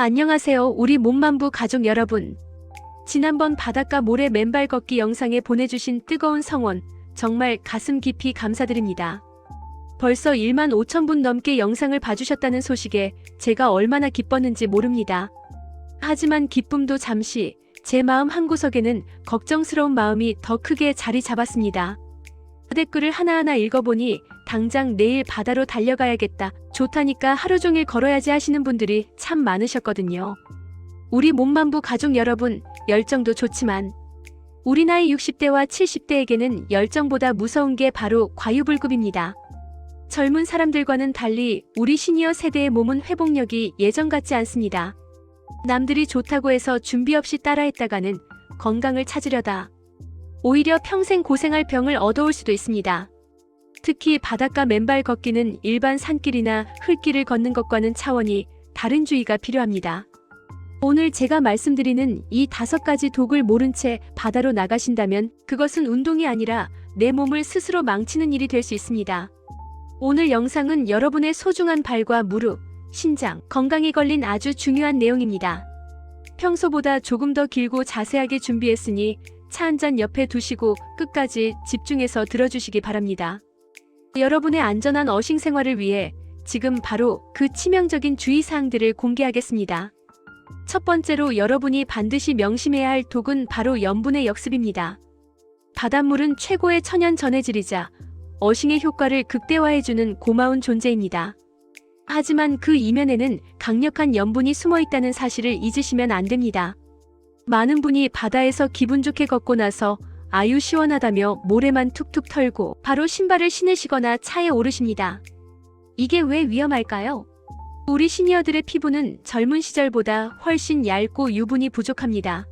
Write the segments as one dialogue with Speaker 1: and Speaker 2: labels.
Speaker 1: 안녕하세요, 우리 몸만부 가족 여러분. 지난번 바닷가 모래 맨발 걷기 영상에 보내주신 뜨거운 성원, 정말 가슴 깊이 감사드립니다. 벌써 1만 5천 분 넘게 영상을 봐주셨다는 소식에 제가 얼마나 기뻤는지 모릅니다. 하지만 기쁨도 잠시, 제 마음 한구석에는 걱정스러운 마음이 더 크게 자리 잡았습니다. 댓글을 하나하나 읽어보니 당장 내일 바다로 달려가야겠다, 좋다니까 하루 종일 걸어야지 하시는 분들이 참 많으셨거든요. 우리 몸만부 가족 여러분, 열정도 좋지만 우리 나이 60대와 70대에게는 열정보다 무서운 게 바로 과유불급입니다. 젊은 사람들과는 달리 우리 시니어 세대의 몸은 회복력이 예전 같지 않습니다. 남들이 좋다고 해서 준비 없이 따라했다가는 건강을 찾으려다 오히려 평생 고생할 병을 얻어올 수도 있습니다. 특히 바닷가 맨발 걷기는 일반 산길이나 흙길을 걷는 것과는 차원이 다른 주의가 필요합니다. 오늘 제가 말씀드리는 이 5가지 독을 모른 채 바다로 나가신다면 그것은 운동이 아니라 내 몸을 스스로 망치는 일이 될 수 있습니다. 오늘 영상은 여러분의 소중한 발과 무릎, 신장, 건강에 걸린 아주 중요한 내용입니다. 평소보다 조금 더 길고 자세하게 준비했으니 차 한 잔 옆에 두시고 끝까지 집중해서 들어주시기 바랍니다. 여러분의 안전한 어싱 생활을 위해 지금 바로 그 치명적인 주의사항들을 공개하겠습니다. 첫 번째로 여러분이 반드시 명심해야 할 독은 바로 염분의 역습입니다. 바닷물은 최고의 천연 전해질이자 어싱의 효과를 극대화해주는 고마운 존재입니다. 하지만 그 이면에는 강력한 염분이 숨어 있다는 사실을 잊으시면 안 됩니다. 많은 분이 바다에서 기분 좋게 걷고 나서 아유 시원하다며 모래만 툭툭 털고 바로 신발을 신으시거나 차에 오르십니다. 이게 왜 위험할까요? 우리 시니어들의 피부는 젊은 시절보다 훨씬 얇고 유분이 부족합니다.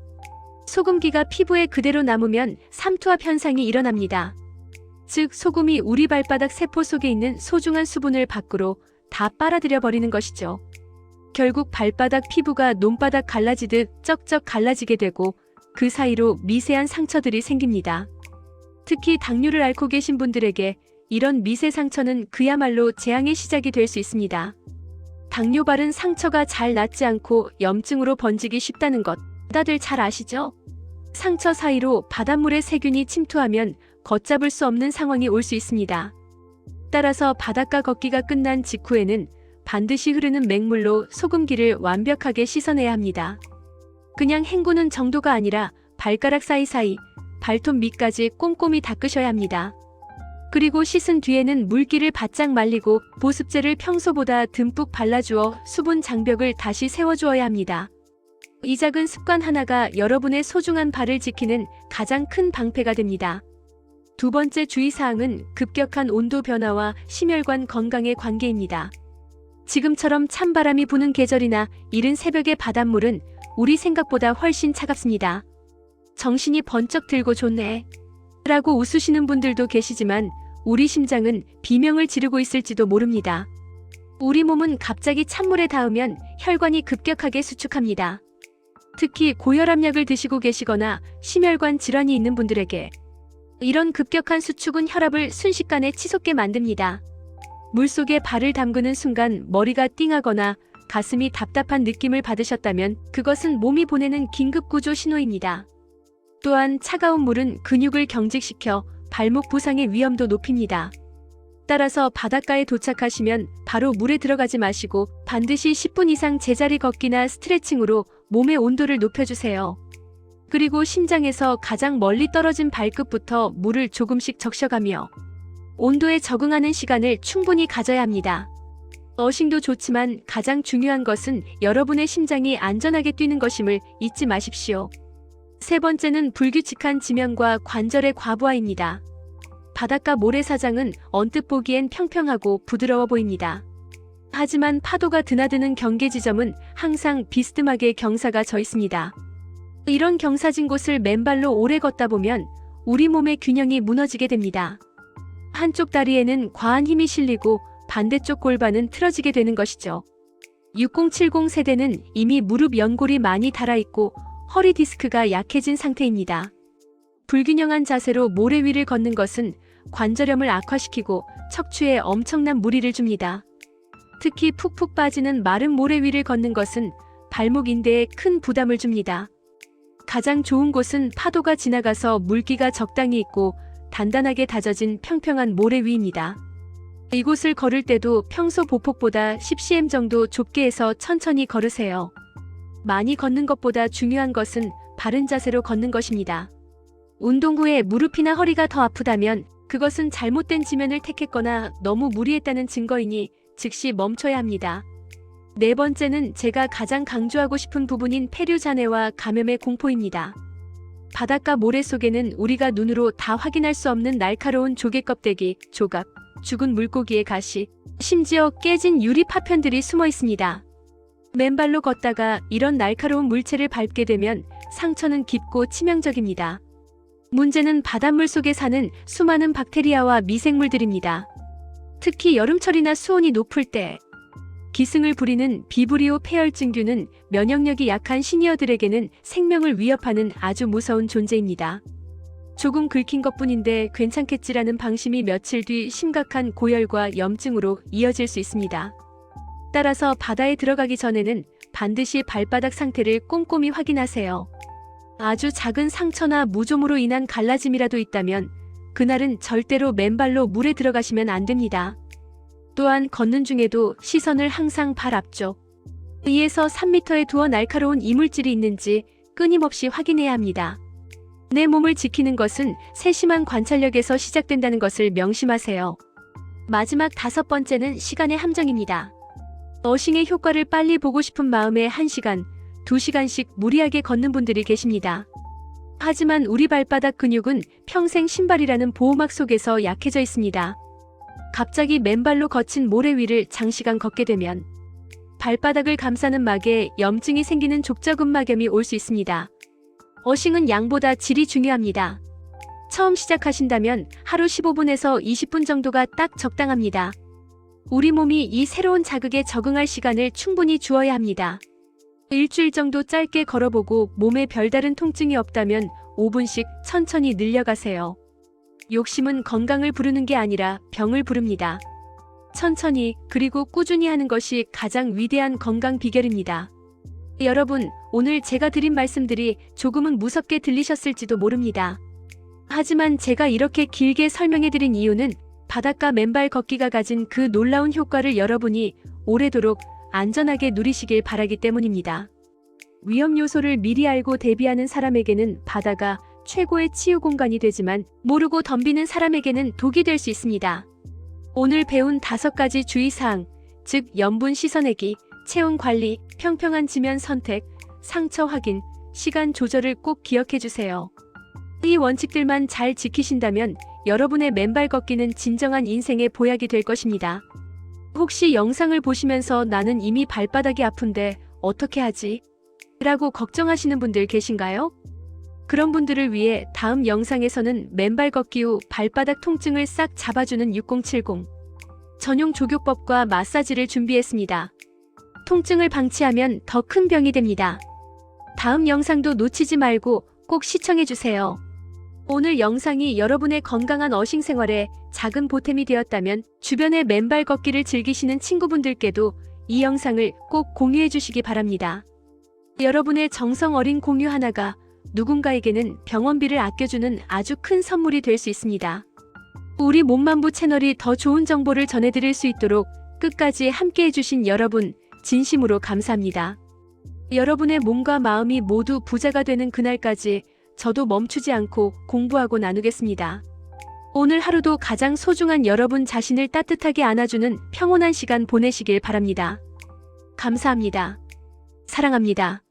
Speaker 1: 소금기가 피부에 그대로 남으면 삼투압 현상이 일어납니다. 즉 소금이 우리 발바닥 세포 속에 있는 소중한 수분을 밖으로 다 빨아들여 버리는 것이죠. 결국 발바닥 피부가 논바닥 갈라지듯 쩍쩍 갈라지게 되고 그 사이로 미세한 상처들이 생깁니다. 특히 당뇨를 앓고 계신 분들에게 이런 미세 상처는 그야말로 재앙의 시작이 될 수 있습니다. 당뇨발은 상처가 잘 낫지 않고 염증으로 번지기 쉽다는 것 다들 잘 아시죠? 상처 사이로 바닷물의 세균이 침투하면 걷잡을 수 없는 상황이 올 수 있습니다. 따라서 바닷가 걷기가 끝난 직후에는 반드시 흐르는 맹물로 소금기를 완벽하게 씻어내야 합니다. 그냥 헹구는 정도가 아니라 발가락 사이사이, 발톱 밑까지 꼼꼼히 닦으셔야 합니다. 그리고 씻은 뒤에는 물기를 바짝 말리고 보습제를 평소보다 듬뿍 발라주어 수분 장벽을 다시 세워주어야 합니다. 이 작은 습관 하나가 여러분의 소중한 발을 지키는 가장 큰 방패가 됩니다. 두 번째 주의사항은 급격한 온도 변화와 심혈관 건강의 관계입니다. 지금처럼 찬바람이 부는 계절이나 이른 새벽의 바닷물은 우리 생각보다 훨씬 차갑습니다. 정신이 번쩍 들고 좋네 라고 웃으시는 분들도 계시지만 우리 심장은 비명을 지르고 있을지도 모릅니다. 우리 몸은 갑자기 찬물에 닿으면 혈관이 급격하게 수축합니다. 특히 고혈압약을 드시고 계시거나 심혈관 질환이 있는 분들에게 이런 급격한 수축은 혈압을 순식간에 치솟게 만듭니다. 물속에 발을 담그는 순간 머리가 띵하거나 가슴이 답답한 느낌을 받으셨다면 그것은 몸이 보내는 긴급구조 신호입니다. 또한 차가운 물은 근육을 경직시켜 발목 부상의 위험도 높입니다. 따라서 바닷가에 도착하시면 바로 물에 들어가지 마시고 반드시 10분 이상 제자리 걷기나 스트레칭으로 몸의 온도를 높여주세요. 그리고 심장에서 가장 멀리 떨어진 발끝부터 물을 조금씩 적셔가며 온도에 적응하는 시간을 충분히 가져야 합니다. 어싱도 좋지만 가장 중요한 것은 여러분의 심장이 안전하게 뛰는 것임을 잊지 마십시오. 세 번째는 불규칙한 지면과 관절의 과부하입니다. 바닷가 모래사장은 언뜻 보기엔 평평하고 부드러워 보입니다. 하지만 파도가 드나드는 경계 지점은 항상 비스듬하게 경사가 져 있습니다. 이런 경사진 곳을 맨발로 오래 걷다 보면 우리 몸의 균형이 무너지게 됩니다. 한쪽 다리에는 과한 힘이 실리고 반대쪽 골반은 틀어지게 되는 것이죠. 6070 세대는 이미 무릎 연골이 많이 닳아있고 허리 디스크가 약해진 상태입니다. 불균형한 자세로 모래 위를 걷는 것은 관절염을 악화시키고 척추에 엄청난 무리를 줍니다. 특히 푹푹 빠지는 마른 모래 위를 걷는 것은 발목 인대에 큰 부담을 줍니다. 가장 좋은 곳은 파도가 지나가서 물기가 적당히 있고 단단하게 다져진 평평한 모래 위입니다. 이곳을 걸을 때도 평소 보폭보다 10cm 정도 좁게 해서 천천히 걸으세요. 많이 걷는 것보다 중요한 것은 바른 자세로 걷는 것입니다. 운동 후에 무릎이나 허리가 더 아프다면 그것은 잘못된 지면을 택했거나 너무 무리했다는 증거이니 즉시 멈춰야 합니다. 네 번째는 제가 가장 강조하고 싶은 부분인 폐류 잔해와 감염의 공포입니다. 바닷가 모래 속에는 우리가 눈으로 다 확인할 수 없는 날카로운 조개 껍데기, 조각, 죽은 물고기의 가시, 심지어 깨진 유리 파편들이 숨어 있습니다. 맨발로 걷다가 이런 날카로운 물체를 밟게 되면 상처는 깊고 치명적입니다. 문제는 바닷물 속에 사는 수많은 박테리아와 미생물들입니다. 특히 여름철이나 수온이 높을 때 기승을 부리는 비브리오 폐혈증균은 면역력이 약한 시니어들에게는 생명을 위협하는 아주 무서운 존재입니다. 조금 긁힌 것뿐인데 괜찮겠지라는 방심이 며칠 뒤 심각한 고열과 염증으로 이어질 수 있습니다. 따라서 바다에 들어가기 전에는 반드시 발바닥 상태를 꼼꼼히 확인하세요. 아주 작은 상처나 무좀으로 인한 갈라짐이라도 있다면 그날은 절대로 맨발로 물에 들어가시면 안 됩니다. 또한 걷는 중에도 시선을 항상 발 앞쪽 2에서 3m에 두어 날카로운 이물질이 있는지 끊임없이 확인해야 합니다. 내 몸을 지키는 것은 세심한 관찰력에서 시작된다는 것을 명심하세요. 마지막 5번째는 시간의 함정입니다. 어싱의 효과를 빨리 보고 싶은 마음에 1시간, 2시간씩 무리하게 걷는 분들이 계십니다. 하지만 우리 발바닥 근육은 평생 신발이라는 보호막 속에서 약해져 있습니다. 갑자기 맨발로 거친 모래 위를 장시간 걷게 되면 발바닥을 감싸는 막에 염증이 생기는 족저근막염이 올 수 있습니다. 어싱은 양보다 질이 중요합니다. 처음 시작하신다면 하루 15분에서 20분 정도가 딱 적당합니다. 우리 몸이 이 새로운 자극에 적응할 시간을 충분히 주어야 합니다. 일주일 정도 짧게 걸어보고 몸에 별다른 통증이 없다면 5분씩 천천히 늘려가세요. 욕심은 건강을 부르는 게 아니라 병을 부릅니다. 천천히 그리고 꾸준히 하는 것이 가장 위대한 건강 비결입니다. 여러분, 오늘 제가 드린 말씀들이 조금은 무섭게 들리셨을지도 모릅니다. 하지만 제가 이렇게 길게 설명해드린 이유는 바닷가 맨발 걷기가 가진 그 놀라운 효과를 여러분이 오래도록 안전하게 누리시길 바라기 때문입니다. 위험 요소를 미리 알고 대비하는 사람에게는 바다가 최고의 치유 공간이 되지만 모르고 덤비는 사람에게는 독이 될 수 있습니다. 오늘 배운 5가지 주의사항, 즉 염분 씻어내기, 체온 관리, 평평한 지면 선택, 상처 확인, 시간 조절을 꼭 기억해주세요. 이 원칙들만 잘 지키신다면 여러분의 맨발 걷기는 진정한 인생의 보약이 될 것입니다. 혹시 영상을 보시면서 나는 이미 발바닥이 아픈데 어떻게 하지? 라고 걱정하시는 분들 계신가요? 그런 분들을 위해 다음 영상에서는 맨발 걷기 후 발바닥 통증을 싹 잡아주는 6070 전용 조교법과 마사지를 준비했습니다. 통증을 방치하면 더 큰 병이 됩니다. 다음 영상도 놓치지 말고 꼭 시청해주세요. 오늘 영상이 여러분의 건강한 어싱 생활에 작은 보탬이 되었다면 주변의 맨발 걷기를 즐기시는 친구분들께도 이 영상을 꼭 공유해 주시기 바랍니다. 여러분의 정성 어린 공유 하나가 누군가에게는 병원비를 아껴주는 아주 큰 선물이 될 수 있습니다. 우리 몸만부 채널이 더 좋은 정보를 전해드릴 수 있도록 끝까지 함께 해주신 여러분 진심으로 감사합니다. 여러분의 몸과 마음이 모두 부자가 되는 그날까지 저도 멈추지 않고 공부하고 나누겠습니다. 오늘 하루도 가장 소중한 여러분 자신을 따뜻하게 안아주는 평온한 시간 보내시길 바랍니다. 감사합니다. 사랑합니다.